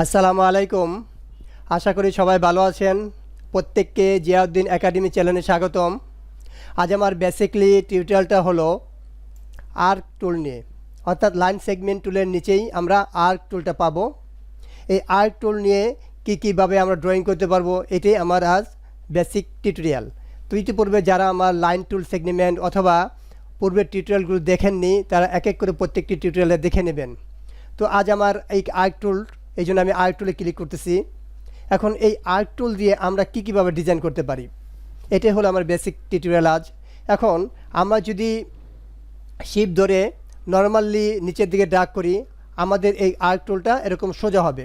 আসসালামু আলাইকুম। আশা করি সবাই ভালো আছেন। প্রত্যেককে জিয়াউদ্দিন একাডেমি চ্যানেলে স্বাগতম। আজ আমার বেসিকলি টিউটোরিয়ালটা হলো আর্ক টুল নিয়ে, অর্থাৎ লাইন সেগমেন্ট টুলের নিচেই আমরা আর্ক টুলটা পাবো। এই আর্ক টুল নিয়ে কীভাবে আমরা ড্রয়িং করতে পারবো, এটাই আমার আজ বেসিক টিউটোরিয়াল। তো ইতিপূর্বে যারা আমার লাইন টুল সেগমেন্ট অথবা পূর্বের টিউটোরিয়ালগুলো দেখেননি, তারা এক এক করে প্রত্যেকটি টিউটোরিয়ালে দেখে নেবেন। তো আজ আমার এই আর্ক টুল, এই জন্য আমি আর্ক টুলে ক্লিক করতেছি। এখন এই আর্ক টুল দিয়ে আমরা কীভাবে ডিজাইন করতে পারি, এটাই হলো আমার বেসিক টিউটোরিয়াল আজ। এখন আমরা যদি শিপ ধরে নর্মালি নিচের দিকে ড্র্যাগ করি, আমাদের এই আর্ক টুলটা এরকম সোজা হবে।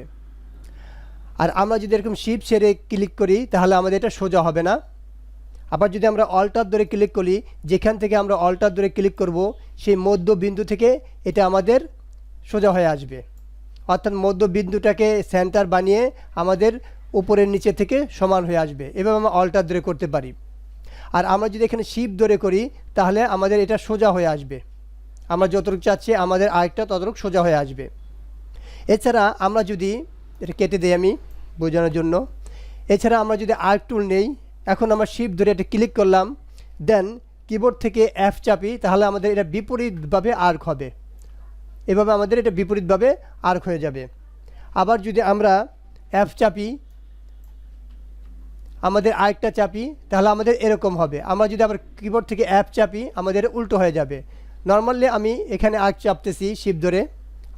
আর আমরা যদি এরকম শিপ ছেড়ে ক্লিক করি, তাহলে আমাদের এটা সোজা হবে না। আবার যদি আমরা অল্টার ধরে ক্লিক করি, যেখান থেকে আমরা অল্টার ধরে ক্লিক করব, সেই মধ্যবিন্দু থেকে এটা আমাদের সোজা হয়ে আসবে। অর্থাৎ মধ্যবিন্দুটাকে সেন্টার বানিয়ে আমাদের উপরের নিচে থেকে সমান হয়ে আসবে। এভাবে আমরা অল্টার ধরে করতে পারি। আর আমরা যদি এখানে শিপ ধরে করি, তাহলে আমাদের এটা সোজা হয়ে আসবে। আমরা যতটুকু চাচ্ছি আমাদের আরেকটা ততটুকু সোজা হয়ে আসবে। এছাড়া আমরা যদি এটা কেটে দিই আমি বোঝানোর জন্য, এছাড়া আমরা যদি আর্ক টুল নেই, এখন আমরা শিপ ধরে এটা ক্লিক করলাম, দেন কিবোর্ড থেকে F চাপি, তাহলে আমাদের এটা বিপরীতভাবে আর্ক হবে। এভাবে আমাদের এটা বিপরীতভাবে আর্ক হয়ে যাবে। আবার যদি আমরা F চাপি, আমাদের আরেকটা চাপি, তাহলে আমাদের এরকম হবে। আমরা যদি আবার কিবোর্ড থেকে F চাপি, আমাদের উল্টো হয়ে যাবে। নর্মালি আমি এখানে আর্ক চাপতেছি শিপ ধরে,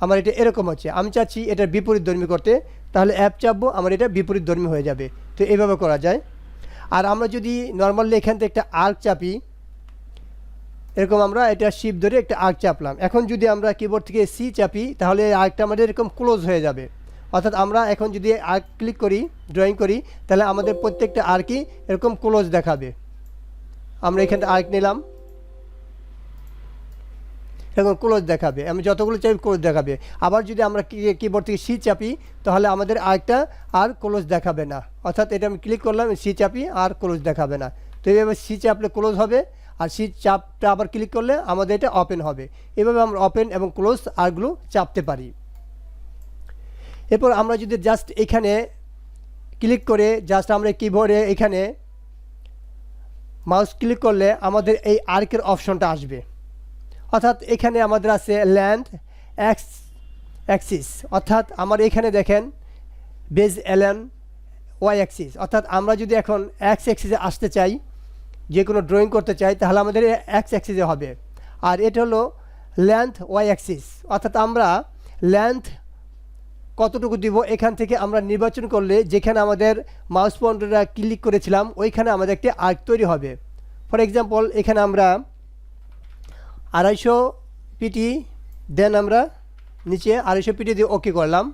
আমার এটা এরকম হচ্ছে। আমি চাচ্ছি এটার বিপরীতধর্মী করতে, তাহলে F চাপবো, আমার এটা বিপরীতধর্মী হয়ে যাবে। তো এইভাবে করা যায়। আর আমরা যদি নর্মালি এখান থেকে একটা আর্ক চাপি, এরকম আমরা এটা শিপ ধরে একটা আর্ক চাপলাম। এখন যদি আমরা কিবোর্ড থেকে C চাপি, তাহলে এই আর্কটা আমাদের এরকম ক্লোজ হয়ে যাবে। অর্থাৎ আমরা এখন যদি আর্ক ক্লিক করি, ড্রয়িং করি, তাহলে আমাদের প্রত্যেকটা আর্কই এরকম ক্লোজ দেখাবে। আমরা এখানে আর্ক নিলাম, এরকম ক্লোজ দেখাবে। আমি যতগুলো চাই ক্লোজ দেখাবে। আবার যদি আমরা কিবোর্ড থেকে C চাপি, তাহলে আমাদের আর্কটা আর ক্লোজ দেখাবে না। অর্থাৎ এটা আমি ক্লিক করলাম, C চাপি, আর ক্লোজ দেখাবে না। তো এইভাবে C চাপলে ক্লোজ হবে, আর C চাপটা আবার ক্লিক করলে আমাদের এটা ওপেন হবে। এভাবে আমরা ওপেন এবং ক্লোজ আর্কগুলো চাপতে পারি। এরপর আমরা যদি জাস্ট এখানে ক্লিক করে জাস্ট আমরা কিবোর্ডে এখানে মাউস ক্লিক করলে আমাদের এই আর্কের অপশনটা আসবে। অর্থাৎ এখানে আমাদের আছে ল্যান্ড এক্স অ্যাক্সিস, অর্থাৎ আমার এখানে দেখেন বেজ এলএন ওয়াই অ্যাক্সিস। অর্থাৎ আমরা যদি এখন এক্স অ্যাক্সিসে আসতে চাই, যে কোনো ড্রয়িং করতে চাই, তাহলে আমাদের এক্স অ্যাক্সিসে হবে। আর এটা হলো লেন্থ ওয়াই অ্যাক্সিস, অর্থাৎ আমরা লেন্থ কতটুকু দিব, এখান থেকে আমরা নির্বাচন করলে যেখানে আমাদের মাউস পয়েন্টারটা ক্লিক করেছিলাম, ওইখানে আমাদের একটি আর্ক তৈরি হবে। ফর এক্সাম্পল এখানে আমরা 250 পিটি, দেন আমরা নিচে 250 পিটি দিয়ে ওকে করলাম।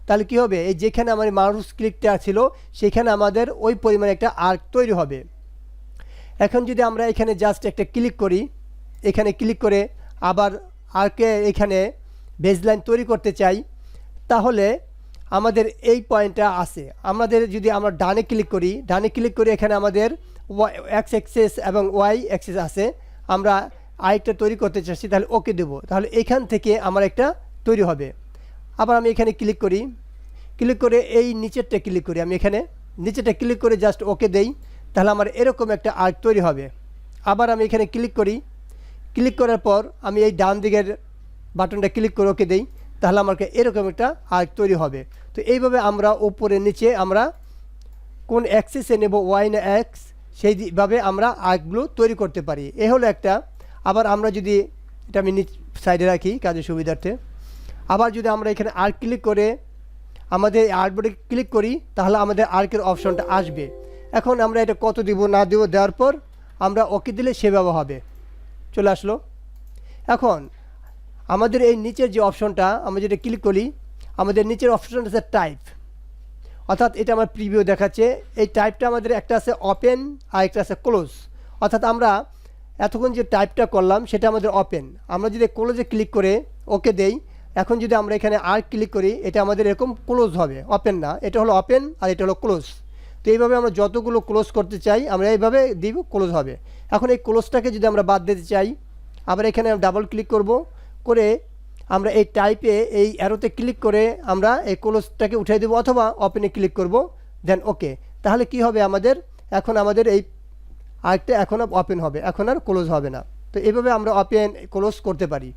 তাহলে কী হবে, এই যেখানে আমার মাউস ক্লিকটা ছিল, সেখানে আমাদের ওই পরিমাণে একটা আর্ক তৈরি হবে। এখন যদি আমরা এখানে জাস্ট একটা ক্লিক করি, এখানে ক্লিক করে আবার আর্কে এখানে বেজলাইন তৈরি করতে চাই, তাহলে আমাদের এই পয়েন্টটা আছে। আমাদের যদি আমরা ডানে ক্লিক করি, ডানে ক্লিক করে এখানে আমাদের এক্স অ্যাক্সিস এবং ওয়াই অ্যাক্সিস আছে। আমরা আরেকটা তৈরি করতে চাচ্ছি, তাহলে ওকে দেবো। তাহলে এখান থেকে আমার একটা তৈরি হবে। আবার আমি এখানে ক্লিক করি, ক্লিক করে এই নিচেরটা ক্লিক করি, আমি এখানে নিচেরটা ক্লিক করে জাস্ট ওকে দেই, তাহলে আমার এরকম একটা আর্ক তৈরি হবে। আবার আমি এখানে ক্লিক করি, ক্লিক করার পর আমি এই ডান দিকের বাটনটা ক্লিক করে ওকে দেই, তাহলে আমাকে এরকম একটা আর্ক তৈরি হবে। তো এইভাবে আমরা উপরে নিচে আমরা কোন অ্যাক্সিসে নেব, ওয়াই না এক্স, সেইভাবে আমরা আর্কগুলো তৈরি করতে পারি। এ হলো একটা। আবার আমরা যদি এটা আমি সাইডে রাখি কাজের সুবিধার্থে, আবার যদি আমরা এখানে আর্ক ক্লিক করে আমাদের আর্টবোর্ডে ক্লিক করি, তাহলে আমাদের আর্কের অপশনটা আসবে। এখন আমরা এটা কত দিব না দিব দেওয়ার পর আমরা ওকে দিলে সেভাবে হবে, চলে আসলো। এখন আমাদের এই নিচের যে অপশনটা, আমরা যেটা ক্লিক করি, আমাদের নিচের অপশনটা আছে টাইপ, অর্থাৎ এটা আমার প্রিভিউ দেখাচ্ছে। এই টাইপটা আমাদের একটা আছে ওপেন আর একটা আছে ক্লোজ। অর্থাৎ আমরা এতক্ষণ যে টাইপটা করলাম সেটা আমাদের ওপেন। আমরা যদি ক্লোজে ক্লিক করে ওকে দেই, এখন যদি আমরা এখানে আর ক্লিক করি, এটা আমাদের এরকম ক্লোজ হবে, ওপেন না। এটা হলো ওপেন আর এটা হলো ক্লোজ। তো এইভাবে আমরা যতগুলো ক্লোজ করতে চাই আমরা এইভাবে দিব, ক্লোজ হবে। এখন এই ক্লোজটাকে যদি আমরা বাদ দিতে চাই, আবার এখানে ডাবল ক্লিক করব, করে আমরা এই টাইপে এই অ্যারোতে ক্লিক করে আমরা এই ক্লোজটাকে উঠিয়ে দেবো অথবা ওপেনে ক্লিক করব, দেন ওকে। তাহলে কি হবে আমাদের এখন আমাদের এই আরেকটা এখন ওপেন হবে, এখন আর ক্লোজ হবে না। তো এইভাবে আমরা ওপেন ক্লোজ করতে পারি।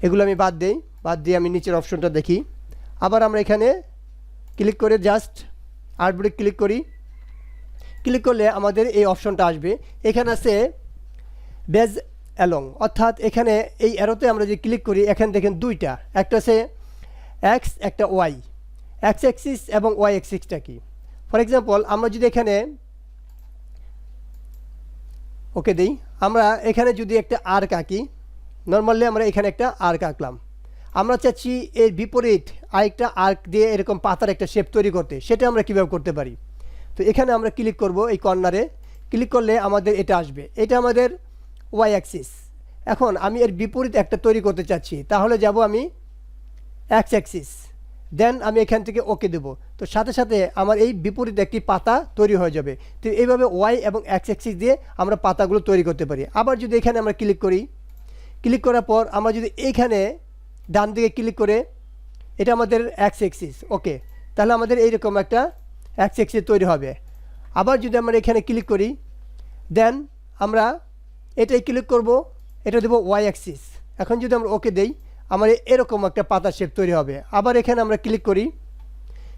এগুলো আমি বাদ দিয়ে আমি নিচের অপশনটা দেখি। আবার আমরা এখানে ক্লিক করে জাস্ট আর্টবোর্ডে ক্লিক করি। ক্লিক করলে আমাদের এই অপশনটা আসবে। এখানে আছে বেজ অ্যালং, অর্থাৎ এখানে এই অ্যারোতে আমরা যে ক্লিক করি এখানে দেখেন দুইটা, একটা আছে এক্স একটা ওয়াই। এক্স অ্যাক্সিস এবং ওয়াই অ্যাক্সিসটা কি? ফর এক্সাম্পল আমরা যদি এখানে ওকে দিই, আমরা এখানে যদি একটা আর্ক আঁকি, নর্মালি আমরা এখানে একটা আর্ক আঁকলাম। আমরা চাচ্ছি এর বিপরীত আরেকটা আর্ক দিয়ে এরকম পাতার একটা শেপ তৈরি করতে, সেটা আমরা কীভাবে করতে পারি? তো এখানে আমরা ক্লিক করব, এই কর্নারে ক্লিক করলে আমাদের এটা আসবে, এটা আমাদের ওয়াই অ্যাক্সিস। এখন আমি এর বিপরীত একটা তৈরি করতে চাচ্ছি, তাহলে যাব আমি এক্স অ্যাক্সিস, দেন আমি এখান থেকে ওকে দেব। তো সাথে সাথে আমার এই বিপরীত একটি পাতা তৈরি হয়ে যাবে। তো এইভাবে ওয়াই এবং এক্স অ্যাক্সিস দিয়ে আমরা পাতাগুলো তৈরি করতে পারি। আবার যদি এখানে আমরা ক্লিক করি, ক্লিক করার পর আমরা যদি এইখানে ডান দিকে ক্লিক করে, এটা আমাদের এক্স অ্যাক্সিস, ওকে, তাহলে আমাদের এইরকম একটা এক্স অ্যাক্সিস তৈরি হবে। আবার যদি আমরা এখানে ক্লিক করি, দেন আমরা এটাই ক্লিক করব, এটা দেবো ওয়াই অ্যাক্সিস। এখন যদি আমরা ওকে দেই, আমার এরকম একটা পাতার শেপ তৈরি হবে। আবার এখানে আমরা ক্লিক করি,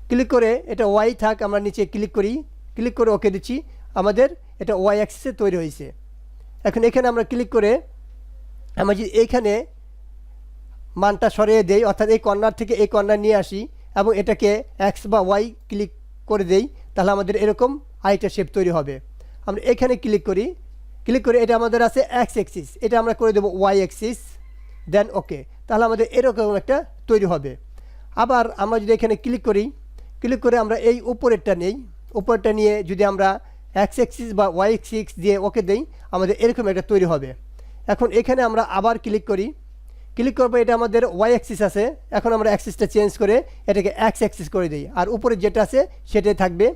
ক্লিক করে এটা ওয়াই থাক, আমরা নিচে ক্লিক করি, ক্লিক করে ওকে দিচ্ছি, আমাদের এটা ওয়াই অ্যাক্সিসে তৈরি হয়েছে। এখন এখানে আমরা ক্লিক করে আমরা যদি এইখানে মানটা সরিয়ে দেই, অর্থাৎ এই কর্নার থেকে এই কর্নার নিয়ে আসি এবং এটাকে এক্স বা ওয়াই ক্লিক করে দেই, তাহলে আমাদের এরকম আরেকটা শেপ তৈরি হবে। আমরা এখানে ক্লিক করি, ক্লিক করে এটা আমাদের আছে এক্স অ্যাক্সিস, এটা আমরা করে দেবো ওয়াই অ্যাক্সিস, দেন ওকে, তাহলে আমাদের এরকম একটা তৈরি হবে। আবার আমরা যদি এখানে ক্লিক করি, ক্লিক করে আমরা এই উপরেরটা নেই, উপরেরটা নিয়ে যদি আমরা এক্স অ্যাক্সিস বা ওয়াই অ্যাক্সিস দিয়ে ওকে দেই, আমাদের এরকম একটা তৈরি হবে। এখন এখানে আমরা আবার ক্লিক করি, ক্লিক করবো, এটা আমাদের ওয়াই অ্যাক্সিস আছে, এখন আমরা অ্যাক্সিসটা চেঞ্জ করে এটাকে এক্স অ্যাক্সিস করে দিই, আর উপরে যেটা আছে সেটাই থাকবে,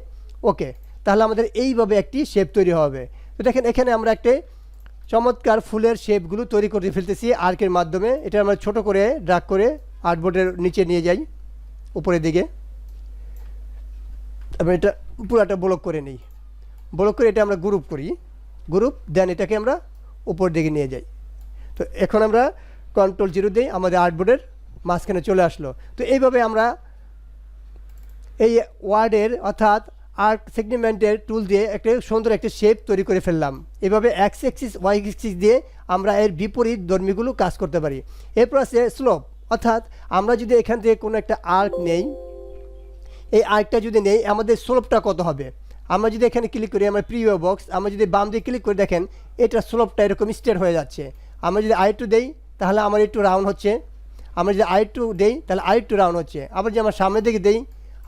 ওকে, তাহলে আমাদের এইভাবে একটি শেপ তৈরি হবে। তো দেখেন এখানে আমরা একটা চমৎকার ফুলের শেপগুলো তৈরি করে ফেলতেছি আর্কের মাধ্যমে। এটা আমরা ছোট করে ড্রাগ করে আর্টবোর্ডের নিচে নিয়ে যাই উপরের দিকে, তারপর এটা পুরোটা ব্লক করে নিই, ব্লক করে এটা আমরা গ্রুপ করি, গ্রুপ, দেন এটাকে আমরা উপর দিকে নিয়ে যাই। তো এখন আমরা Ctrl+0 দিই, আমাদের আর্টবোর্ডের মাঝখানে চলে আসলো। তো এইভাবে আমরা এই ওয়ার্ডের অর্থাৎ আর্ট সেগমেন্টের টুল দিয়ে একটা সুন্দর একটা শেপ তৈরি করে ফেললাম। এভাবে এক্স অ্যাক্সিস ওয়াই অ্যাক্সিস দিয়ে আমরা এর বিপরীত ধর্মীগুলো কাজ করতে পারি। এরপর আছে স্লোপ, অর্থাৎ আমরা যদি এখান থেকে কোনো একটা আর্ক নেই, এই আর্কটা যদি নেই আমাদের স্লোপটা কত হবে? আমরা যদি এখানে ক্লিক করি, আমরা প্রিভিউ বক্স, আমরা যদি বাম দিয়ে ক্লিক করে দেখেন এটা স্লোপটা এরকম স্ট্রেট হয়ে যাচ্ছে। আমরা যদি আই2 দেই তাহলে আমার একটু রাউন্ড হচ্ছে, আমরা যদি আই2 দেই তাহলে আরেকটু রাউন্ড হচ্ছে। আবার যদি আমরা সামনের দিকে দেই,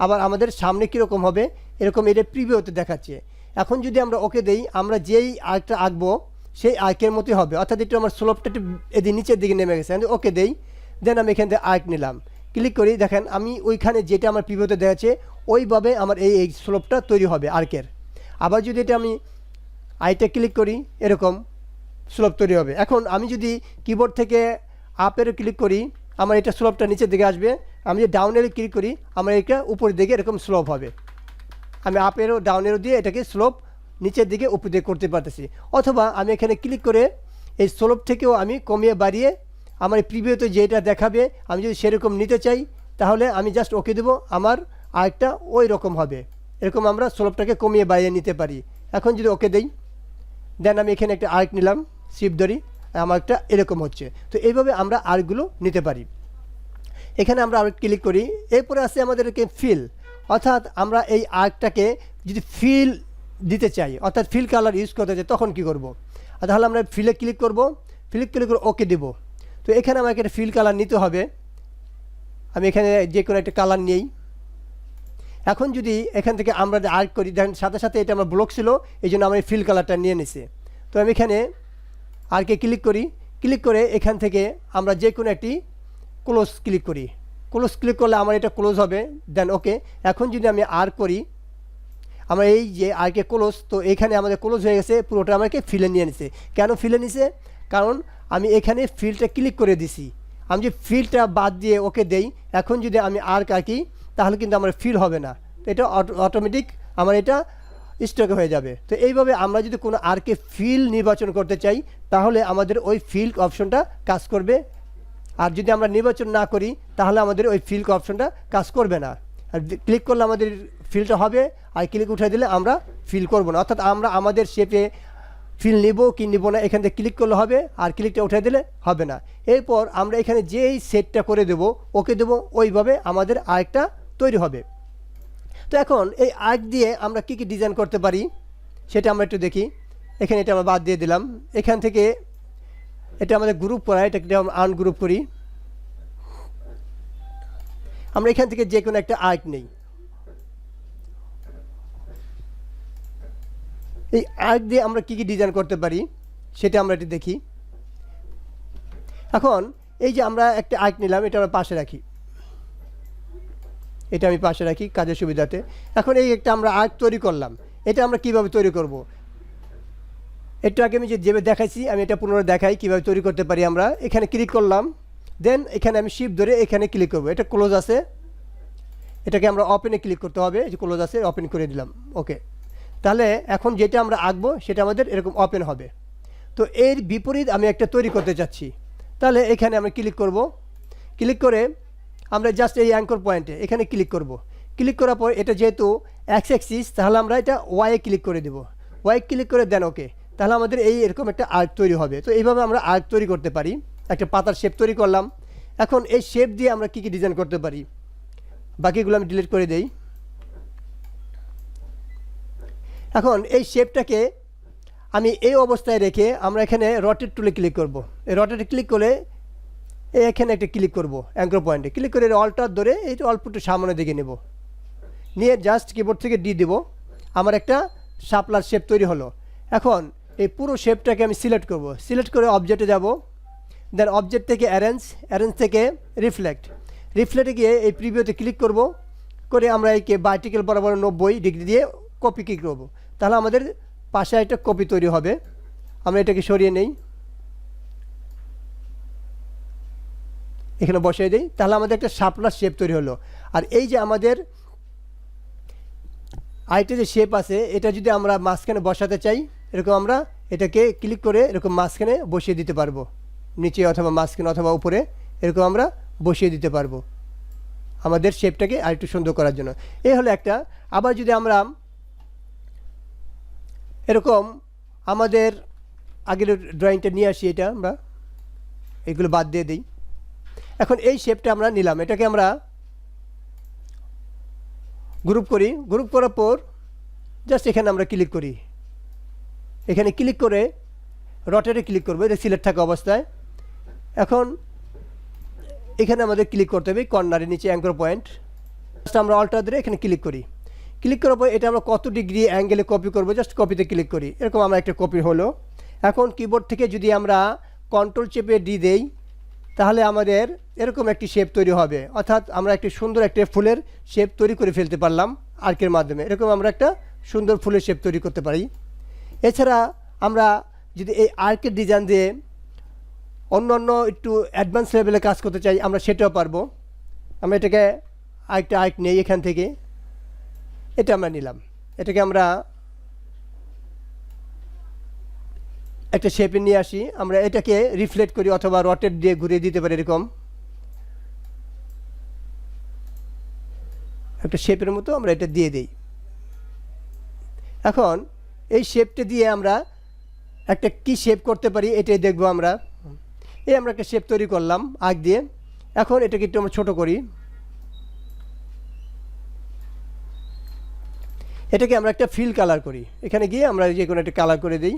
আবার আমাদের সামনে কীরকম হবে এরকম এটা প্রিভিউতে দেখাচ্ছে। এখন যদি আমরা ওকে দেই, আমরা যেই আর্কটা আঁকবো সেই আর্কের মতোই হবে, অর্থাৎ একটু আমার স্লোপটা একটু এদিকে নিচের দিকে নেমে গেছে। আমি ওকে দেই, দেন আমি এখান থেকে আর্ক নিলাম, ক্লিক করি, দেখেন আমি ওইখানে যেটা আমার প্রিভিউতে দেখাচ্ছে ওইভাবে আমার এই স্লোপটা তৈরি হবে আর্কের। আবার যদি এটা আমি আইটা ক্লিক করি, এরকম স্লোপ তৈরি হবে। এখন আমি যদি কিবোর্ড থেকে আপেরও ক্লিক করি, আমার এটা স্লোপটা নিচের দিকে আসবে। আমি যদি ডাউনেরও ক্লিক করি, আমার এটা উপরের দিকে এরকম স্লোপ হবে। আমি আপেরও ডাউনেরও দিয়ে এটাকে স্লোপ নিচের দিকে উপর দিকে করতে পারতেছি। অথবা আমি এখানে ক্লিক করে এই স্লোপ থেকেও আমি কমিয়ে বাড়িয়ে আমার এই প্রিভিউতে যেটা দেখাবে আমি যদি সেরকম নিতে চাই তাহলে আমি জাস্ট ওকে দেবো, আমার আরেকটা ওই রকম হবে। এরকম আমরা স্লোপটাকে কমিয়ে বাড়িয়ে নিতে পারি। এখন যদি ওকে দেই, দেন আমি এখানে একটা আর্ক নিলাম, শিফট ধরি, আমার একটা এরকম হচ্ছে। তো এইভাবে আমরা আর্কগুলো নিতে পারি। এখানে আমরা আর্ক ক্লিক করি, এরপরে আসে আমাদেরকে ফিল, অর্থাৎ আমরা এই আর্কটাকে যদি ফিল দিতে চাই, অর্থাৎ ফিল কালার ইউজ করতে চাই, তখন কি করব? তাহলে আমরা ফিলে ক্লিক করব, ক্লিক করে ওকে দেব। তো এখানে আমাকে একটা ফিল কালার নিতে হবে, আমি এখানে যে কোনো একটা কালার নিই। এখন যদি এখান থেকে আমরা আর্ক করি, দেখেন সাথে সাথে এটা আমার ব্লক ছিল, এই জন্য আমার ফিল কালারটা নিয়ে নিছে। তো আমি এখানে আর্কে ক্লিক করি, ক্লিক করে এখান থেকে আমরা যে কোনো একটি ক্লোজ ক্লিক করি, ক্লোজ ক্লিক করলে আমার এটা ক্লোজ হবে, দেন ওকে। এখন যদি আমি আর্ক করি, আমরা এই যে আর্কে ক্লোজ, তো এখানে আমাদের ক্লোজ হয়ে গেছে, পুরোটা আমাকে ফিলে নিয়ে নিছে। কেন ফিলে নিছে? কারণ আমি এখানে ফিলটা ক্লিক করে দিছি। আমি যে ফিলটা বাদ দিয়ে ওকে দেই, এখন যদি আমি আর্ক আঁকি তাহলে কিন্তু আমার ফিল হবে না, এটা অটোমেটিক আমার এটা স্টক হয়ে যাবে। তো এইভাবে আমরা যদি কোনো আর্কে ফিল নির্বাচন করতে চাই তাহলে আমাদের ওই ফিল অপশনটা কাজ করবে, আর যদি আমরা নির্বাচন না করি তাহলে আমাদের ওই ফিল অপশনটা কাজ করবে না। আর ক্লিক করলে আমাদের ফিলটা হবে, আর ক্লিক উঠে দিলে আমরা ফিল করব না, অর্থাৎ আমরা আমাদের শেপে ফিল নিব কি নিব না এখান থেকে ক্লিক করলে হবে, আর ক্লিকটা উঠে দিলে হবে না। এরপর আমরা এখানে যেই সেটটা করে দেব ওকে দেবো, ওইভাবে আমাদের আর্কটা তৈরি হবে। তো এখন এই আর্ক দিয়ে আমরা কি কি ডিজাইন করতে পারি সেটা আমরা একটু দেখি। এখানে এটা আমরা বাদ দিয়ে দিলাম, এখান থেকে এটা আমাদের গ্রুপ করা, এটাকে আমরা আনগ্রুপ করি। আমরা এখান থেকে যে কোনো একটা আর্ক নেই, এই আর্ক দিয়ে আমরা কি কি ডিজাইন করতে পারি সেটা আমরা একটু দেখি। এখন এই যে আমরা একটা আর্ক নিলাম, এটা আমরা পাশে রাখি, এটা আমি পাশে রাখি কাজের সুবিধাতে। এখন এই একটা আমরা আর্ক তৈরি করলাম, এটা আমরা কিভাবে তৈরি করব, একটু আগে আমি যেভাবে দেখাইছি আমি এটা পুনরায় দেখাই কীভাবে তৈরি করতে পারি। আমরা এখানে ক্লিক করলাম, দেন এখানে আমি শিফট ধরে এখানে ক্লিক করব, এটা ক্লোজ আছে, এটাকে আমরা ওপেনে ক্লিক করতে হবে, এই যে ক্লোজ আছে ওপেন করে দিলাম, ওকে। তাহলে এখন যেটা আমরা আঁকবো সেটা আমাদের এরকম ওপেন হবে। তো এর বিপরীত আমি একটা তৈরি করতে চাচ্ছি, তাহলে এখানে আমরা ক্লিক করব, ক্লিক করে আমরা জাস্ট এই অ্যাঙ্কর পয়েন্টে এখানে ক্লিক করব। ক্লিক করার পর এটা যেহেতু এক্স অ্যাক্সিস তাহলে আমরা এটা ওয়াইয়ে ক্লিক করে দেব, ওয়াই ক্লিক করে দেন ওকে, তাহলে আমাদের এই এরকম একটা আর্ক তৈরি হবে। তো এইভাবে আমরা আর্ক তৈরি করতে পারি, একটা পাতার শেপ তৈরি করলাম। এখন এই শেপ দিয়ে আমরা কী কী ডিজাইন করতে পারি, বাকিগুলো আমি ডিলিট করে দেই। এখন এই শেপটাকে আমি এই অবস্থায় রেখে আমরা এখানে রটেট টুলে ক্লিক করব। এই রটেটে ক্লিক করে এখানে একটা ক্লিক করব, অ্যাঙ্কর পয়েন্টে ক্লিক করে অল্টার ধরে এই অল্প একটু সামনে দিকে নেব, নিয়ে জাস্ট কিবোর্ড থেকে ডি দেব, আমার একটা শাপলার শেপ তৈরি হলো। এখন এই পুরো শেপটাকে আমি সিলেক্ট করব, সিলেক্ট করে অবজেক্টে যাব, দেন অবজেক্ট থেকে অ্যারেঞ্জ, অ্যারেঞ্জ থেকে রিফ্লেক্ট, রিফ্লেক্টে গিয়ে এই প্রিভিউতে ক্লিক করব, করে আমরা একে ভার্টিক্যাল বরাবর 90 ডিগ্রি দিয়ে কপি ক্লিক করব, তাহলে আমাদের পাশে একটা কপি তৈরি হবে। আমরা এটাকে সরিয়ে নেই, এখানে বসিয়ে দিই, তাহলে আমাদের একটা শাপলার শেপ তৈরি হলো। আর এই যে আমাদের আইটে যে শেপ আছে এটা যদি আমরা মাঝখানে বসাতে চাই, এরকম আমরা এটাকে ক্লিক করে এরকম মাঝখানে বসিয়ে দিতে পারবো, নিচে অথবা মাঝখানে অথবা উপরে এরকম আমরা বসিয়ে দিতে পারবো আমাদের শেপটাকে আরেকটু সুন্দর করার জন্য। এই হলো একটা। আবার যদি আমরা এরকম আমাদের আগের ড্রয়িংটা নিয়ে আসি, এটা আমরা এগুলো বাদ দিয়ে দিই। এখন এই শেপটা আমরা নিলাম, এটাকে আমরা গ্রুপ করি, গ্রুপ করার পর জাস্ট এখানে আমরা ক্লিক করি, এখানে ক্লিক করে রটেটে ক্লিক করবো, এটা সিলেক্ট থাকা অবস্থায়। এখন এখানে আমাদের ক্লিক করতে হবে কর্নারের নিচে অ্যাঙ্কর পয়েন্ট, জাস্ট আমরা অল্টার ধরে এখানে ক্লিক করি, ক্লিক করার পর এটা আমরা কত ডিগ্রি অ্যাঙ্গেলে কপি করবো, জাস্ট কপিতে ক্লিক করি, এরকম আমরা একটা কপি হলো। এখন কিবোর্ড থেকে যদি আমরা কন্ট্রোল চেপে ডি দেই তাহলে আমাদের এরকম একটি শেপ তৈরি হবে, অর্থাৎ আমরা একটি সুন্দর একটা ফুলের শেপ তৈরি করে ফেলতে পারলাম আর্কের মাধ্যমে। এরকম আমরা একটা সুন্দর ফুলের শেপ তৈরি করতে পারি। এছাড়া আমরা যদি এই আর্কের ডিজাইন দিয়ে অন্য অন্য একটু অ্যাডভান্স লেভেলে কাজ করতে চাই আমরা সেটাও পারবো। আমরা এটাকে আরেকটা আর্ক নেই, এখান থেকে এটা আমরা নিলাম, এটাকে আমরা একটা শেপে নিয়ে আসি, আমরা এটাকে রিফ্লেক্ট করি অথবা রটেট দিয়ে ঘুরিয়ে দিতে পারি, এরকম একটা শেপের মতো আমরা এটা দিয়ে দিই। এখন এই শেপটা দিয়ে আমরা একটা কি শেপ করতে পারি এটাই দেখব আমরা। এই আমরা একটা শেপ তৈরি করলাম আগ দিয়ে, এখন এটাকে একটু আমরা ছোটো করি, এটাকে আমরা একটা ফিল কালার করি, এখানে গিয়ে আমরা যে কোনো একটা কালার করে দিই।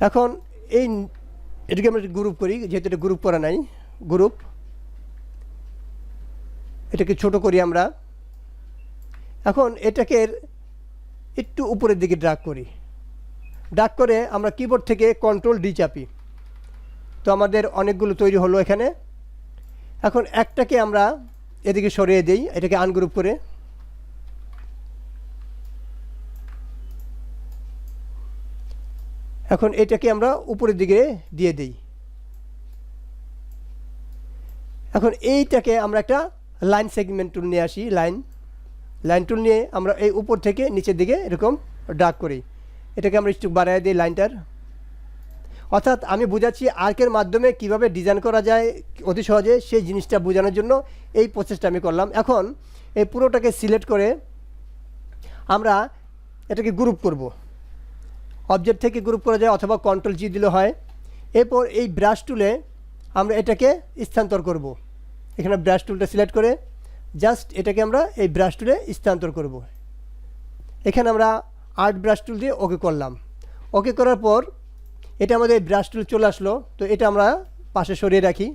এখন এই এটাকে আমরা গ্রুপ করি, যেহেতু এটা গ্রুপ করা নাই, গ্রুপ, এটাকে ছোট করি আমরা। এখন এটাকে একটু উপরের দিকে ড্রাগ করি, ড্রাগ করে আমরা কিবোর্ড থেকে কন্ট্রোল ডি চাপি, তো আমাদের অনেকগুলো তৈরি হলো এখানে। এখন একটাকে আমরা এদিকে সরিয়ে দিই, এটাকে আনগ্রুপ করে, এখন এটাকে আমরা উপরের দিকে দিয়ে দিই। এখন এইটাকে আমরা একটা লাইন সেগমেন্ট টুল নিয়ে আসি। লাইন টুল নিয়ে আমরা এই উপর থেকে নিচের দিকে এরকম ড্রাগ করি। এটাকে আমরা একটু বাড়ায় দিই লাইনটার। অর্থাৎ আমি বোঝাচ্ছি আর্কের মাধ্যমে কিভাবে ডিজাইন করা যায় অতি সহজে, সেই জিনিসটা বোঝানোর জন্য এই প্রসেসটা আমি করলাম। এখন এই পুরোটাকে সিলেক্ট করে আমরা এটাকে গ্রুপ করব। অবজেক্ট থেকে গ্রুপ করা যায় অথবা কন্ট্রোল জি দিলে হয়। এরপর এই ব্রাশ টুলে আমরা এটাকে স্থানান্তর করব। এখানে ব্রাশ টুলটা সিলেক্ট করে জাস্ট এটাকে আমরা এই ব্রাশ টুলে স্থানান্তর করব। এখানে আমরা আর্ট ব্রাশ টুল দিয়ে ওকে করলাম। ওকে করার পর এটা আমাদের ব্রাশ টুল চলে আসলো। তো এটা আমরা পাশে সরিয়ে রাখি।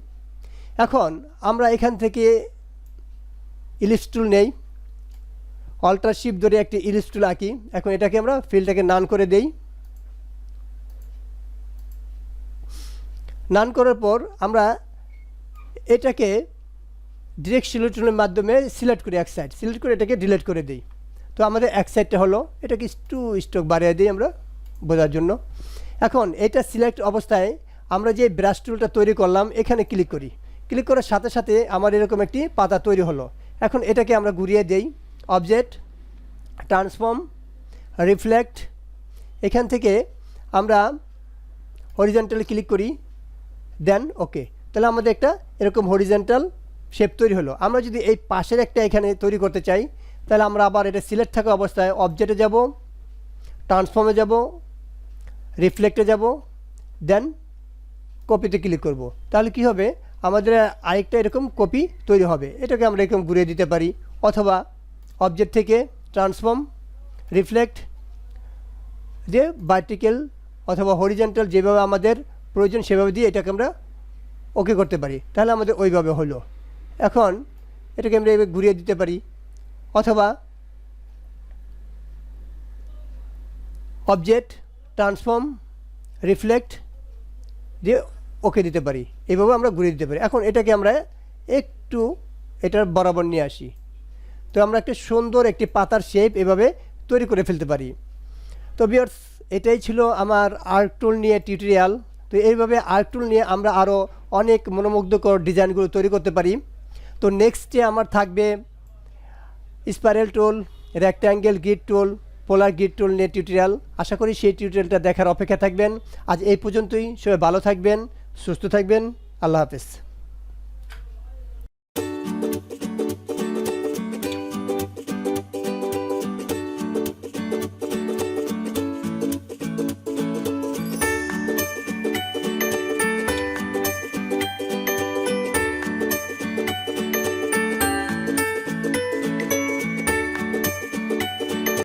এখন আমরা এখান থেকে ইলিপস টুল নেই, অল্টার শিফট ধরে একটি ইলিপস টুল আঁকি। এখন এটাকে আমরা ফিলটাকে নান করে দেই। নান করার পর আমরা এটাকে ডিরেক্ট সিলেক্ট টুলের মাধ্যমে সিলেক্ট করি, এক সাইড সিলেক্ট করে এটাকে ডিলিট করে দিই। তো আমাদের এক সাইডটা হলো। এটাকে একটু স্ট্রোক বাড়িয়ে দিই আমরা বোঝার জন্য। এখন এটা সিলেক্ট অবস্থায় আমরা যে ব্রাশ টুলটা তৈরি করলাম এখানে ক্লিক করি। ক্লিক করার সাথে সাথে আমার এরকম একটি পাতা তৈরি হলো। এখন এটাকে আমরা ঘুরিয়ে দেই। অবজেক্ট, ট্রান্সফর্ম, রিফ্লেক্ট, এখান থেকে আমরা হরিজন্টাল ক্লিক করি, দেন ওকে। তাহলে আমাদের একটা এরকম হরিজন্টাল শেপ তৈরি হলো। আমরা যদি এই পাশের একটা এখানে তৈরি করতে চাই তাহলে আমরা আবার এটা সিলেক্ট থাকা অবস্থায় অবজেক্টে যাব, ট্রান্সফর্মে যাব, রিফ্লেক্টে যাব, দেন কপিতে ক্লিক করব। তাহলে কি হবে, আমাদের আরেকটা এরকম কপি তৈরি হবে। এটাকে আমরা এরকম ঘুরিয়ে দিতে পারি, অথবা অবজেক্ট থেকে ট্রান্সফর্ম, রিফ্লেক্ট, যে ভার্টিক্যাল অথবা হরিজন্টাল যেভাবে আমাদের প্রয়োজন সেভাবে দিয়ে এটাকে আমরা ওকে করতে পারি। তাহলে আমাদের ওইভাবে হলো। এখন এটাকে আমরা এভাবে ঘুরিয়ে দিতে পারি, অথবা অবজেক্ট, ট্রান্সফর্ম, রিফ্লেক্ট দিয়ে ওকে দিতে পারি। এইভাবে আমরা ঘুরিয়ে দিতে পারি। এখন এটাকে আমরা একটু এটার বরাবর নিয়ে আসি। তো আমরা একটা সুন্দর একটি পাতার শেপ এভাবে তৈরি করে ফেলতে পারি। তো ভিউয়ার্স, এটাই ছিল আমার আর্ট টুল নিয়ে টিউটোরিয়াল। তো এইভাবে আর্ট টুল নিয়ে আমরা আরও অনেক মনোমুগ্ধকর ডিজাইনগুলো তৈরি করতে পারি। তো নেক্সটে আমার থাকবে স্পাইরাল টুল, রেক্ট্যাঙ্গেল গ্রিড টুল, পোলার গ্রিড টুল নিয়ে টিউটোরিয়াল। আশা করি সেই টিউটোরিয়ালটা দেখার অপেক্ষা থাকবেন। আজ এই পর্যন্তই। সবাই ভালো থাকবেন, সুস্থ থাকবেন। আল্লাহ হাফেজ।